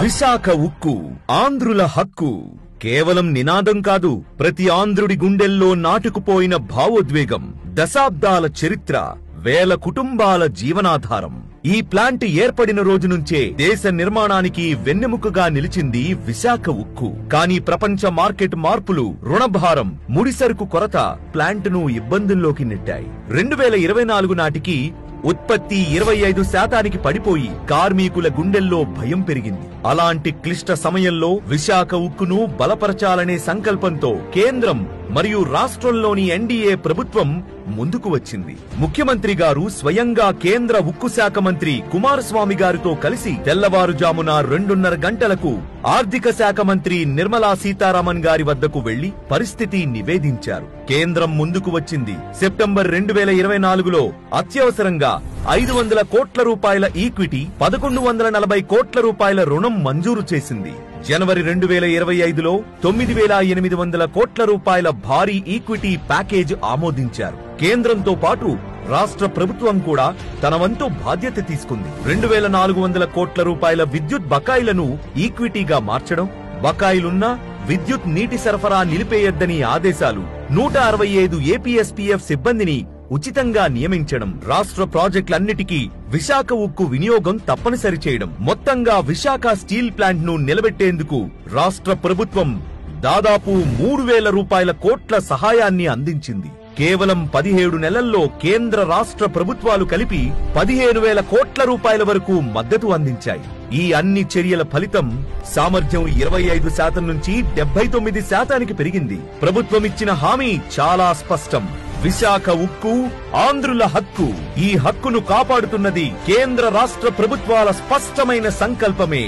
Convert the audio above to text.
విశాఖ ఉక్కు ఆంధ్రుల హక్కు కేవలం నినాదం కాదు, ప్రతి ఆంధ్రుడి గుండెల్లో నాటుకుపోయిన భావోద్వేగం. దశాబ్దాల చరిత్ర, వేల కుటుంబాల జీవనాధారం. ఈ ప్లాంట్ ఏర్పడిన రోజు నుంచే దేశ నిర్మాణానికి వెన్నెముకగా నిలిచింది విశాఖ ఉక్కు. కానీ ప్రపంచ మార్కెట్ మార్పులు, రుణభారం, ముడిసరుకు కొరత ప్లాంట్ను ఇబ్బందుల్లోకి నెట్టాయి. 2024 నాటికి ఉత్పత్తి 25% పడిపోయి కార్మికుల గుండెల్లో భయం పెరిగింది. అలాంటి క్లిష్ట సమయంలో విశాఖ ఉక్కును బలపరచాలనే సంకల్పంతో కేంద్రం మరియు రాష్ట్రంలోని ఎన్డీఏ ప్రభుత్వం ముందుకు వచ్చింది. ముఖ్యమంత్రి గారు స్వయంగా కేంద్ర ఉక్కు శాఖ మంత్రి కుమారస్వామి గారితో కలిసి తెల్లవారుజామున 2:30 గంటలకు ఆర్థిక శాఖ మంత్రి నిర్మలా సీతారామన్ గారి వద్దకు వెళ్లి పరిస్థితి నివేదించారు. కేంద్రం ముందుకు వచ్చింది. సెప్టెంబర్ 2024లో అత్యవసరంగా 500 కోట్ల రూపాయల ఈక్విటీ, 1140 కోట్ల రూపాయల రుణం మంజూరు చేసింది. జనవరి 2025లో 9800 కోట్ల రూపాయల భారీ ఈక్విటీ ప్యాకేజ్ ఆమోదించారు. కేంద్రంతో పాటు రాష్ట్ర ప్రభుత్వం కూడా తన వంతు బాధ్యత తీసుకుంది. 2400 కోట్ల రూపాయల విద్యుత్ బకాయిలను ఈక్విటీగా మార్చడం, బకాయిలున్నా విద్యుత్ నీటి సరఫరా నిలిపేయొద్దని ఆదేశాలు, 165 ఏపీఎస్పీఎఫ్ సిబ్బందిని ఉచితంగా నియమించడం, రాష్ట్ర ప్రాజెక్టులన్నిటికీ విశాఖ ఉక్కు వినియోగం తప్పనిసరి చేయడం, మొత్తంగా విశాఖ స్టీల్ ప్లాంట్ ను నిలబెట్టేందుకు రాష్ట్ర ప్రభుత్వం దాదాపు 3000 కోట్ల సహాయాన్ని అందించింది. కేవలం 17 నెలల్లో కేంద్ర రాష్ట్ర ప్రభుత్వాలు కలిపి 15000 కోట్ల రూపాయల వరకు మద్దతు అందించాయి. ఈ అన్ని చర్యల ఫలితం సామర్థ్యం 25% నుంచి 79%కి పెరిగింది. ప్రభుత్వం ఇచ్చిన హామీ చాలా స్పష్టం. విశాఖ ఉక్కు ఆంధ్రుల హక్కు. ఈ హక్కును కాపాడుతున్నది కేంద్ర రాష్ట్ర ప్రభుత్వాల స్పష్టమైన సంకల్పమే.